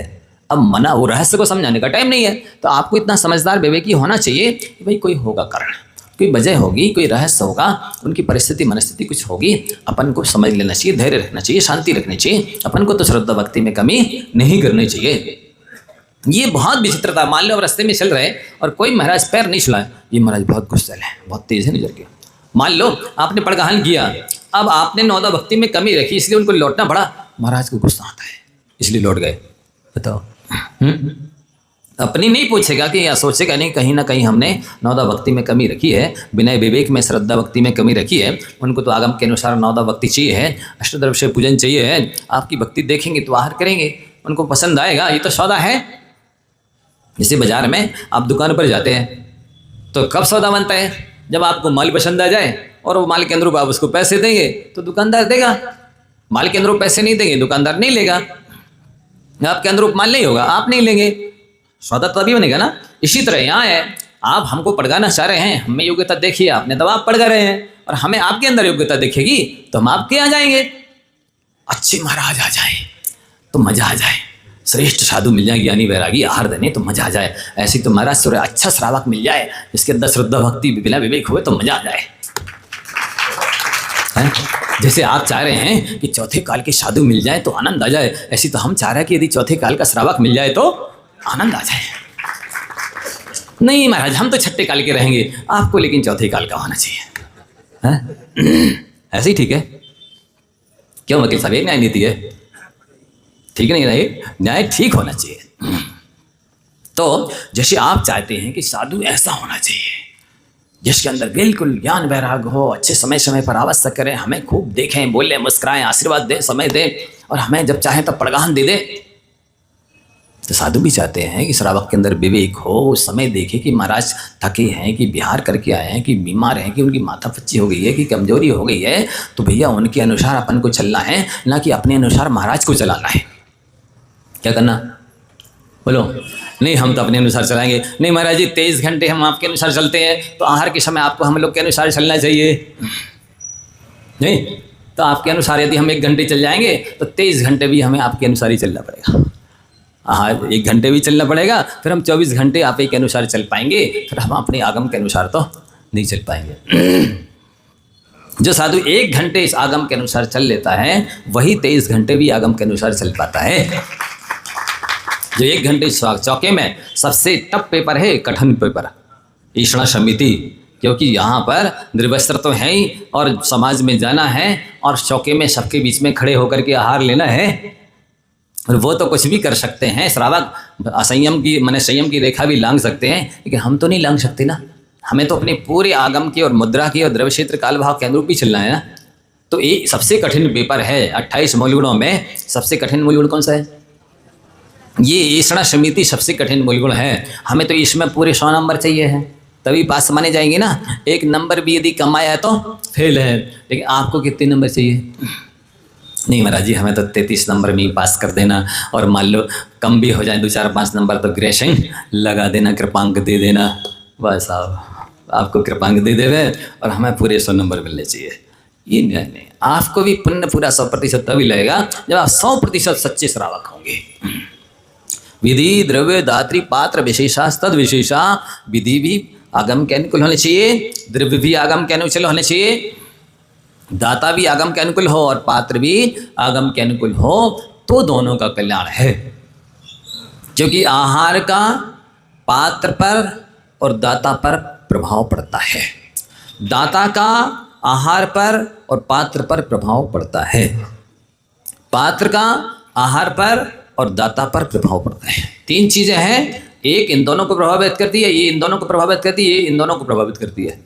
अब मना, वो रहस्य को समझाने का टाइम नहीं है, तो आपको इतना समझदार विवेकी होना चाहिए कि भाई कोई होगा कारण, कोई वजह होगी, कोई रहस्य होगा, उनकी परिस्थिति मनस्थिति कुछ होगी, अपन को समझ लेना चाहिए, धैर्य रखना चाहिए, शांति रखनी चाहिए, अपन को तो श्रद्धा भक्ति में कमी नहीं करनी चाहिए। ये बहुत विचित्रता। मान लो अब रास्ते में चल रहे और कोई महाराज पैर नहीं छुलाए, ये महाराज बहुत गुस्सैल है, बहुत तेज है नजर के। मान लो आपने पड़गाहन किया, अब आपने नौदा भक्ति में कमी रखी इसलिए उनको लौटना पड़ा, महाराज को गुस्सा आता है इसलिए लौट गए। बताओ, अपनी नहीं पूछेगा कि या सोचेगा नहीं कहीं ना कहीं हमने नौदा भक्ति में कमी रखी है, विनय विवेक में, श्रद्धा भक्ति में कमी रखी है। उनको तो आगम के अनुसार नौदा भक्ति चाहिए है, अष्टद्रव्य से पूजन चाहिए है। आपकी भक्ति देखेंगे तो आहार करेंगे, उनको पसंद आएगा, ये तो सौदा है। जैसे बाजार में आप दुकान पर जाते हैं तो कब सौदा बनता है? जब आपको माल पसंद आ जाए और वो माल के अनुरूप आप उसको पैसे देंगे तो दुकानदार देगा, माल के अनुरूप पैसे नहीं देंगे दुकानदार नहीं लेगा। आपके अनुरूप माल नहीं होगा, आप नहीं लेंगे, सौदा तभी बनेगा ना। इसी तरह यहाँ है, आप हमको पड़गाना चाह रहे हैं, हमें योग्यता देखिए, आपने तो आप पड़गा रहे हैं, और हमें आपके अंदर योग्यता दिखेगी तो हम आपके यहाँ जाएंगे। अच्छे महाराज आ जाए तो मजा आ जाए, श्रेष्ठ साधु मिल जाए, ज्ञानी वैरागी आहार देने तो मजा आ जाए। ऐसी तो महाराज सूर्य अच्छा श्रावक मिल जाए जिसके अंदर श्रद्धा भक्ति बिना विवेक हुए तो मजा आ जाए। हैं? जैसे आप चाह रहे हैं कि चौथे काल के साधु मिल जाए तो आनंद आ जाए, ऐसी तो हम चाह रहे हैं कि यदि चौथे काल का श्रावक मिल जाए तो आनंद आ जाए। नहीं महाराज, हम तो छठे काल के रहेंगे, आपको लेकिन चौथे काल का होना चाहिए। हैं? ऐसे ही ठीक है। क्यों वकील साहब, ये न्याय नीति है? ठीक नहीं रही, न्याय ठीक होना चाहिए। तो जैसे आप चाहते हैं कि साधु ऐसा होना चाहिए जिसके अंदर बिल्कुल ज्ञान वैराग हो, अच्छे समय समय पर आवश्यक करें, हमें खूब देखें, बोले, मुस्कुराएं, आशीर्वाद दें, समय दें और हमें जब चाहें तब पड़गान दे दें। तो साधु भी चाहते हैं कि श्रावक के अंदर विवेक हो, समय देखे कि महाराज थके हैं, कि बिहार करके आए हैं, कि बीमार हैं, कि उनकी माथा पच्ची हो गई है, कि कमजोरी हो गई है, तो भैया उनके अनुसार अपन को चलना है, ना कि अपने अनुसार महाराज को चलाना है। क्या करना बोलो? नहीं हम तो अपने अनुसार चलाएंगे। नहीं महाराज जी 23 घंटे हम आपके अनुसार चलते हैं, तो आहार के समय आपको हम लोग के अनुसार चलना चाहिए। नहीं तो आपके अनुसार यदि हम 1 घंटे चल जाएंगे तो 23 घंटे भी हमें आपके अनुसार ही चलना पड़ेगा। आहार 1 घंटे भी चलना पड़ेगा, फिर हम 24 घंटे आप ही के अनुसार चल पाएंगे, फिर हम अपने आगम के अनुसार तो नहीं चल पाएंगे। जो साधु 1 घंटे इस आगम के अनुसार चल लेता है वही 23 घंटे भी आगम के अनुसार चल पाता है। जो 1 घंटे चौके में सबसे टफ पेपर है, कठिन पेपर, ईषणा समिति, क्योंकि यहाँ पर निर्वस्त्र तो है ही और समाज में जाना है और चौके में सबके बीच में खड़े होकर के आहार लेना है। और वो तो कुछ भी कर सकते हैं श्रावक, असंयम की माने संयम की रेखा भी लांघ सकते हैं, लेकिन हम तो नहीं लांघ सकते ना। हमें तो अपने पूरे आगम की और मुद्रा की और द्रव्य क्षेत्र काल भाव के अनुरूप ही चलना है ना। तो ये सबसे कठिन पेपर है। 28 मूलगुणों में सबसे कठिन मूलगुण कौन सा है? ये ईषणा समिति सबसे कठिन मूलगुण है। हमें तो इसमें पूरे 100 नंबर चाहिए है, तभी पास माने जाएंगे ना। 1 नंबर भी यदि कम आया तो फेल है, लेकिन आपको कितने नंबर चाहिए? नहीं महाराज जी हमें तो 33 नंबर में ही पास कर देना, और मान लो कम भी हो जाए 2, 4, 5 नंबर तो ग्रेसिंग लगा देना, कृपांक दे देना, बस साहब आपको कृपांक दे देवे और हमें पूरे 100 नंबर मिलने चाहिए। ये नहीं, आपको भी पुण्य पूरा 100% तभी लगेगा जब आप 100% सच्चे श्रावक होंगे। विधि द्रव्य दात्री पात्र विशेषा तद विशेषा, विधि भी आगम के अनुकूल होने चाहिए, द्रव्य भी आगम के अनुकूल होने चाहिए, दाता भी आगम के अनुकूल हो और पात्र भी आगम के अनुकूल हो, तो दोनों का कल्याण है। क्योंकि आहार का पात्र पर और दाता पर प्रभाव पड़ता है, दाता का आहार पर और पात्र पर प्रभाव पड़ता है, पात्र का आहार पर और दाता पर प्रभाव पड़ता है। 3 चीजें हैं, एक इन दोनों को प्रभावित करती है, ये इन दोनों को प्रभावित करती है, ये इन दोनों को प्रभावित करती है।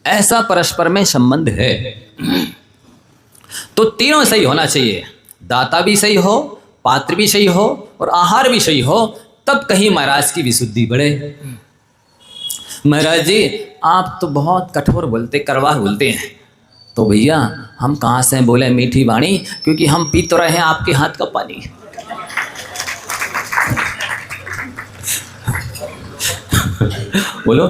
ऐसा परस्पर में संबंध है। तो तीनों सही होना चाहिए, दाता भी सही हो, पात्र भी सही हो और आहार भी सही हो, तब कहीं महाराज की विशुद्धि बढ़े। महाराज जी आप तो बहुत कठोर बोलते, कड़वा बोलते हैं, तो भैया हम कहाँ से बोले मीठी वाणी, क्योंकि हम पी तो रहे हैं आपके हाथ का पानी। बोलो,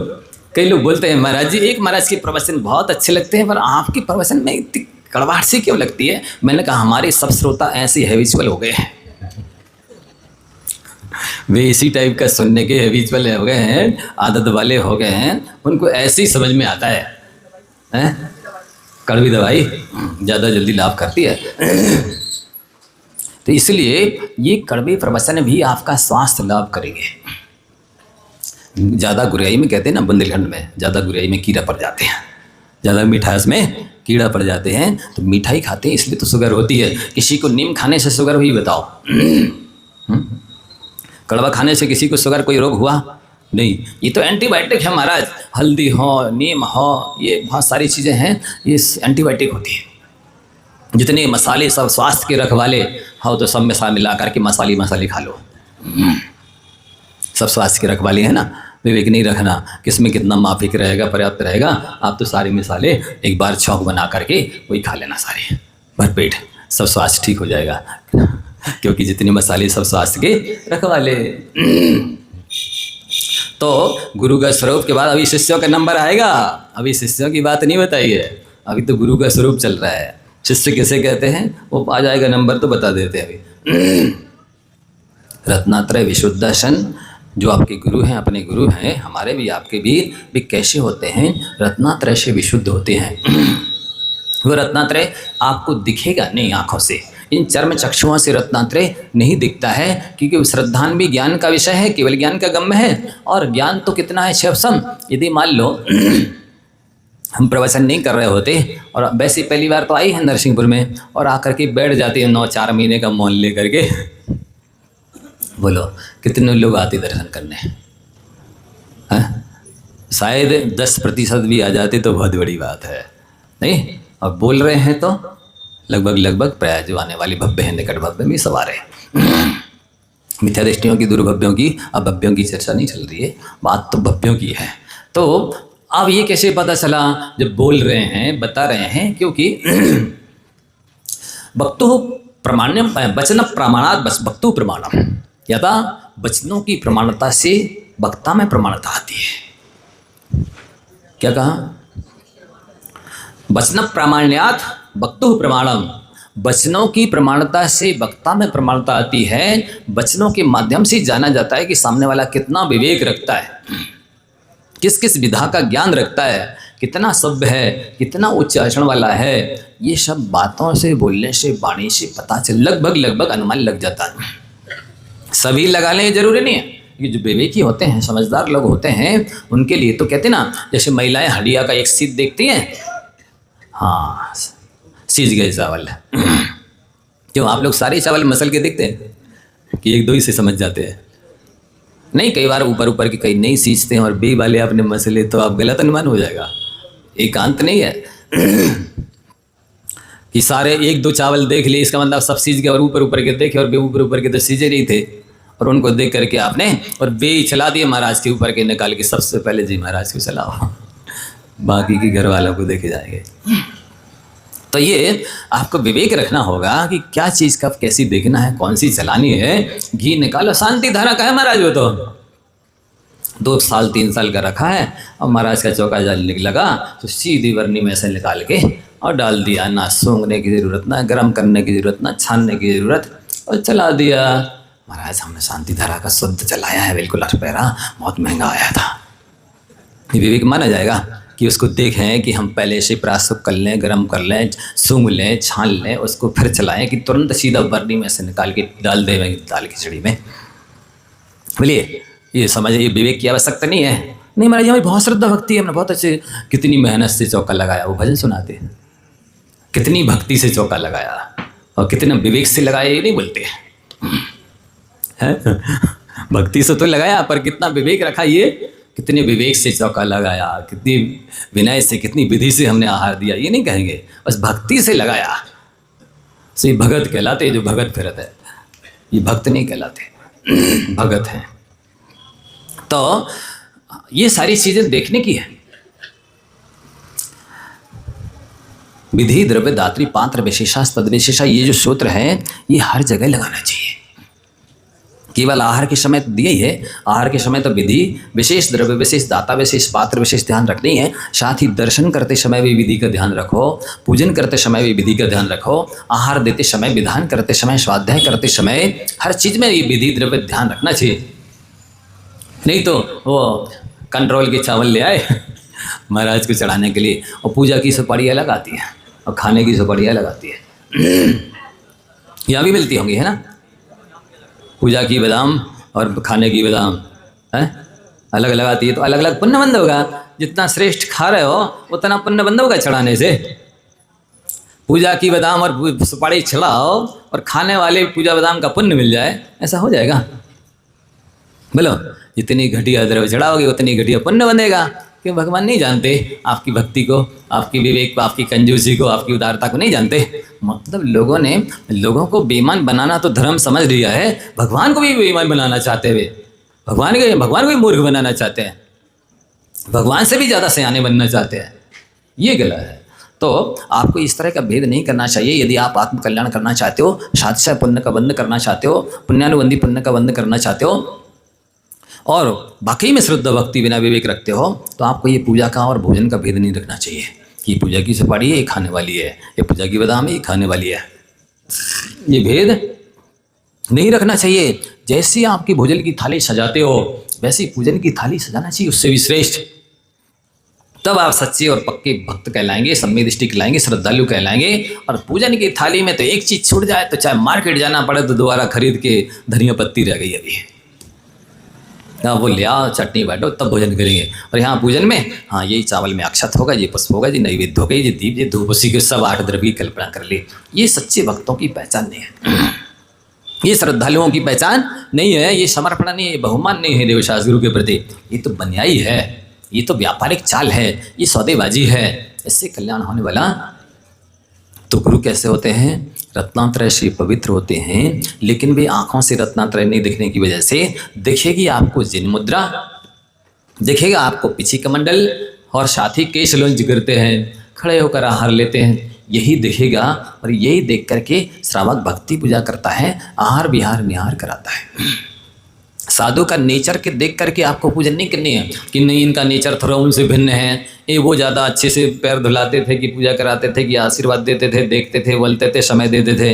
कई लोग बोलते हैं महाराज जी एक महाराज के प्रवचन बहुत अच्छे लगते हैं, पर आपके प्रवचन में इतनी कड़वाहट सी क्यों लगती है? मैंने कहा हमारे सब श्रोता ऐसे हैबिचुअल हो गए हैं, वे इसी टाइप का सुनने के हैबिचुअल हो गए हैं, आदत वाले हो गए हैं, उनको ऐसे ही समझ में आता है, हैं? कड़वी दवाई ज़्यादा जल्दी लाभ करती है। तो इसलिए ये कड़वे प्रवचन भी आपका स्वास्थ्य लाभ करेंगे। ज़्यादा गुरियाई में कहते हैं ना, बुंदेलखंड में ज़्यादा गुरियाई में कीड़ा पड़ जाते हैं, ज़्यादा मिठास में कीड़ा पड़ जाते हैं, तो मिठाई खाते हैं इसलिए तो शुगर होती है। किसी को नीम खाने से शुगर हुई बताओ? कड़वा खाने से किसी को शुगर कोई रोग हुआ? नहीं। ये तो एंटीबायोटिक है महाराज, हल्दी हो, नीम हो, ये बहुत सारी चीज़ें हैं, ये एंटीबायोटिक होती है। जितने मसाले सब स्वास्थ्य के रखवाले हो, तो सब मसाला मिला करके मसाले खा लो, सब स्वास्थ्य के रखवाले हैं ना। विवेक नहीं रखना किस में कितना माफिक रहेगा, पर्याप्त रहेगा, आप तो सारे मसाले एक बार छौंक बना करके वही खा लेना, सारे भरपेट, सब स्वास्थ्य ठीक हो जाएगा। क्योंकि जितने मसाले सब स्वास्थ्य के रखवाले। तो गुरु का स्वरूप के बाद अभी शिष्यों का नंबर आएगा। अभी शिष्यों की बात नहीं बताई है, अभी तो गुरु का स्वरूप चल रहा है। शिष्य किसे कहते हैं वो आ जाएगा नंबर तो बता देते हैं अभी। रत्नात्रय विशुद्ध दर्शन, जो आपके गुरु हैं, अपने गुरु हैं, हमारे भी आपके भी कैसे होते हैं? रत्नात्रय से विशुद्ध होते हैं। वो रत्नात्रय आपको दिखेगा नहीं आँखों से, इन चर्म चक्षुओं से रत्नात्रय नहीं दिखता है, क्योंकि श्रद्धान भी ज्ञान का विषय है, केवल ज्ञान का गम्य है। और ज्ञान तो कितना है क्षमसम, यदि मान लो हम प्रवचन नहीं कर रहे होते और वैसे पहली बार तो आई है नरसिंहपुर में और आकर के बैठ जाते हैं 9-4 महीने का मौन ले करके, बोलो कितने लोग आते दर्शन करने हैं? शायद 10% भी आ जाते तो बहुत बड़ी बात है, नहीं? और बोल रहे हैं तो लगभग प्राय जो आने वाली भव्य है, निकट भव्य भी सवार है। मिथ्या दृष्टियों की, दुर्भव्यों की, अब भव्यों की चर्चा नहीं चल रही है, बात तो भव्यों की है। तो अब ये कैसे पता चला? जब बोल रहे हैं, बता रहे हैं, क्योंकि वक्तु प्रमाण्यम वचन प्रमाणात वक्तु प्रमाणम, यथा वचनों की प्रमाणता से वक्ता में प्रमाणता आती है। क्या कहा? वचन प्रामाण्यात वक्तु प्रमाणम, वचनों की प्रमाणता से वक्ता में प्रमाणता आती है। वचनों के माध्यम से जाना जाता है कि सामने वाला कितना विवेक रखता है, किस किस विधा का ज्ञान रखता है, कितना सभ्य है, कितना उच्च आचरण वाला है। ये सब बातों से, बोलने से, वाणी से पता चल लगभग अनुमान लग जाता है। सभी लगा लें जरूरी नहीं है, कि जो विवेकी होते हैं, समझदार लोग होते हैं, उनके लिए तो कहते ना, जैसे महिलाएं हड्डिया का एक सीध देखती हैं, हाँ सीज गए चावल। क्यों आप लोग सारे चावल मसल के देखते हैं कि 1-2 ही से समझ जाते हैं? नहीं, कई बार ऊपर की कई नहीं सींचते हैं और बे वाले आपने मसले, तो आप गलत अनुमान हो जाएगा। एकांत नहीं है कि सारे 1-2 चावल देख लिए, इसका मतलब सब सीज गए, और ऊपर के देखे और बे ऊपर के तो सीजे नहीं थे, और उनको देख करके आपने और बे चला दिए महाराज के ऊपर के निकाल के। सबसे पहले जी महाराज को चलाओ, बाकी के घर वालों को देखे जाएंगे। तो ये आपको विवेक रखना होगा कि क्या चीज़ कब कैसी देखना है, कौन सी चलानी है। घी निकालो, शांति धारा का है महाराज, वो तो 2 साल 3 साल का रखा है, और महाराज का चौका जल लगा तो सीधी वर्णी में से निकाल के और डाल दिया। ना सूंघने की ज़रूरत, ना गर्म करने की ज़रूरत, ना छानने की ज़रूरत, और चला दिया। महाराज हमने शांति धारा का शुद्ध चलाया है, बिल्कुल अठपेरा, बहुत महंगा आया था। ये विवेक माना जाएगा कि उसको देखें कि हम पहले से प्राशुक कर लें, गर्म कर लें, सूंघ लें, छान लें, उसको फिर चलाएं, कि तुरंत सीधा बर्नी में से निकाल के डाल दें दाल खिचड़ी में। बोलिए, ये समझ, ये विवेक की आवश्यकता नहीं है। नहीं महाराज हमें बहुत श्रद्धा भक्ति है, हमने बहुत अच्छे, कितनी मेहनत से चौका लगाया, वो भजन सुनाते हैं, कितनी भक्ति से चौका लगाया और कितने विवेक से लगाया, ये नहीं बोलते हैं। भक्ति से तो लगाया, पर कितना विवेक रखा, ये कितने विवेक से चौका लगाया, कितनी विनय से, कितनी विधि से हमने आहार दिया, ये नहीं कहेंगे, बस भक्ति से लगाया। से भगत कहलाते, जो भगत फिरत है, ये भक्त नहीं कहलाते, भगत हैं। तो ये सारी चीजें देखने की है। विधि, द्रव्य, दात्री, पात्र, विशेषास्पद, विशेषा, ये जो सूत्र है, ये हर जगह लगाना चाहिए। केवल आहार के समय तो दिया ही है, आहार के समय तो विधि, विशेष द्रव्य, विशेष दाता, विशेष पात्र, विशेष ध्यान रखनी है। साथ ही दर्शन करते समय भी विधि का ध्यान रखो, पूजन करते समय भी विधि का ध्यान रखो, आहार देते समय, विधान करते समय, स्वाध्याय करते समय, हर चीज़ में ये विधि द्रव्य ध्यान रखना चाहिए। नहीं तो वो कंट्रोल के चावल ले आए महाराज को चढ़ाने के लिए, और पूजा की सुपारी अलग आती है और खाने की सुपारी अलग आती है। यहाँ भी मिलती होंगी, है ना? पूजा की बादाम और खाने की बादाम है अलग अलग आती है, तो अलग अलग पुण्य बंद होगा। जितना श्रेष्ठ खा रहे हो उतना पुण्य बंद होगा चढ़ाने से। पूजा की बादाम और सुपारी चढ़ाओ और खाने वाले पूजा बादाम का पुण्य मिल जाए, ऐसा हो जाएगा? बोलो, जितनी घटिया द्रव्य चढ़ाओगे उतनी घटिया पुण्य बनेगा। क्यों? भगवान नहीं जानते आपकी भक्ति को, आपकी विवेक को, आपकी कंजूसी को, आपकी उदारता को नहीं जानते। मतलब लोगों ने लोगों को बेईमान बनाना तो धर्म समझ लिया है, भगवान को भी बेईमान बनाना चाहते हुए, भगवान को भी मूर्ख बनाना चाहते हैं, भगवान से भी ज़्यादा सयाने बनना चाहते हैं। ये गलत है। तो आपको इस तरह का भेद नहीं करना चाहिए। यदि आप आत्म कल्याण करना चाहते हो, साधसा पुण्य का बंध करना चाहते हो, पुण्यानुबंधी पुण्य का बंध करना चाहते हो, और वाकई में श्रद्धा भक्ति बिना विवेक रखते हो, तो आपको ये पूजा का और भोजन का भेद नहीं रखना चाहिए कि पूजा की सुपारी है ये खाने वाली है, ये पूजा की बादाम है ये खाने वाली है। ये भेद नहीं रखना चाहिए। जैसे आपकी भोजन की थाली सजाते हो वैसे ही पूजन की थाली सजाना चाहिए, उससे भी श्रेष्ठ। तब आप सच्चे और पक्के भक्त कहलाएंगे, सम्य दृष्टि कहलाएंगे, श्रद्धालु कहलाएंगे। और पूजन की थाली में तो एक चीज़ छूट जाए तो चाहे मार्केट जाना पड़े तो दोबारा खरीद के धनिया पत्ती रह गई अभी, हाँ वो ले आओ, चटनी बांटो तब भोजन करेंगे। और यहाँ पूजन में हाँ यही चावल में अक्षत होगा, ये पुष्प होगा, जी नैवेद्य होगा, ये दीप, ये धूप, उसी के सब 8 द्रव्य की कल्पना कर ली। ये सच्चे भक्तों की पहचान नहीं है, ये श्रद्धालुओं की पहचान नहीं है, ये समर्पण नहीं है, बहुमान नहीं है देवशास्त्र गुरु के प्रति। ये तो बनियाई है, ये तो व्यापारिक चाल है, ये सौदेबाजी है, इससे कल्याण होने वाला। तो गुरु कैसे होते हैं? रत्नात्रय से पवित्र होते हैं, लेकिन वे आँखों से रत्नात्रय नहीं दिखने की वजह से दिखेगी आपको जिन मुद्रा, दिखेगा आपको पिछी कमंडल और साथ ही केश लुंज गिरते हैं, खड़े होकर आहार लेते हैं, यही दिखेगा। और यही देख करके श्रावक भक्ति पूजा करता है, आहार विहार निहार कराता है। साधु का नेचर के देख करके आपको पूजन नहीं करनी है कि नहीं इनका नेचर थोड़ा उनसे भिन्न है, ये वो ज़्यादा अच्छे से पैर धुलाते थे कि पूजा कराते थे कि आशीर्वाद देते थे, देखते थे, बोलते थे, समय देते थे,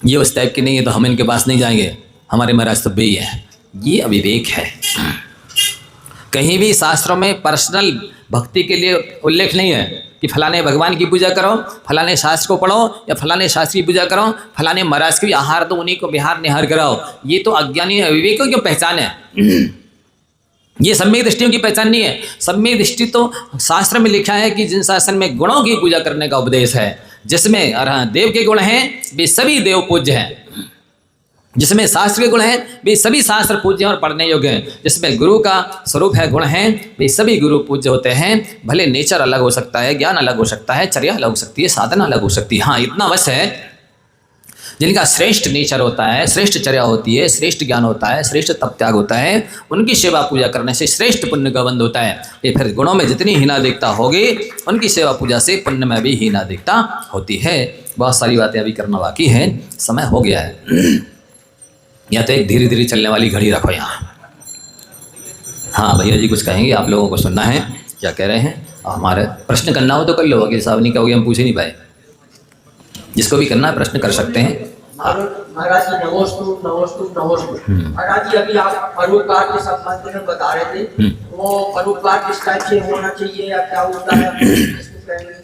ये उस टाइप के नहीं है तो हम इनके पास नहीं जाएंगे, हमारे महाराज तो बेई है। ये अविवेक है। कहीं भी शास्त्रों में पर्सनल भक्ति के लिए उल्लेख नहीं है कि फलाने भगवान की पूजा करो, फलाने शास्त्र को पढ़ो या फलाने शास्त्र की पूजा करो, फलाने महाराज की आहार तो उन्हीं को विहार निहार कराओ। ये तो अज्ञानी अविवेकों की पहचान है, ये सम्यक दृष्टियों की पहचान नहीं है। सम्यक दृष्टि तो शास्त्र में लिखा है कि जिन शासन में गुणों की पूजा करने का उपदेश है, जिसमें देव के गुण हैं वे सभी देव पूज्य हैं, जिसमें शास्त्र के गुण हैं वे सभी शास्त्र पूज्य और पढ़ने योग्य हैं, जिसमें गुरु का स्वरूप है, गुण हैं, वे सभी गुरु पूज्य होते हैं। भले नेचर अलग हो सकता है, ज्ञान अलग हो सकता है, चर्या अलग हो सकती है, साधना अलग हो सकती है। हाँ इतना अवश्य है, जिनका श्रेष्ठ नेचर होता है, श्रेष्ठ चर्या होती है, श्रेष्ठ ज्ञान होता है, श्रेष्ठ तप त्याग होता है, उनकी सेवा पूजा करने से श्रेष्ठ पुण्य का बंध होता है। ये फिर गुणों में जितनी हीनाधिकता होगी उनकी सेवा पूजा से पुण्य में भी हीनाधिकता होती है। बहुत सारी बातें अभी करना बाकी है, समय हो गया है, या तो एक धीरे धीरे चलने वाली घड़ी रखो यहाँ। हाँ भैया जी कुछ कहेंगे, आप लोगों को सुनना है, क्या कह रहे हैं? हमारे प्रश्न करना हो तो कर लो, वकील साहब नहीं कहोगे हम पूछ ही नहीं पाए, जिसको भी करना है प्रश्न कर सकते हैं। महाराज जी नमोस्तु। महाराज जी अभी आप परोपकार के संबंध में बता रहे थे, वो परोपकार किस टाइप से होना चाहिए या क्या होता है?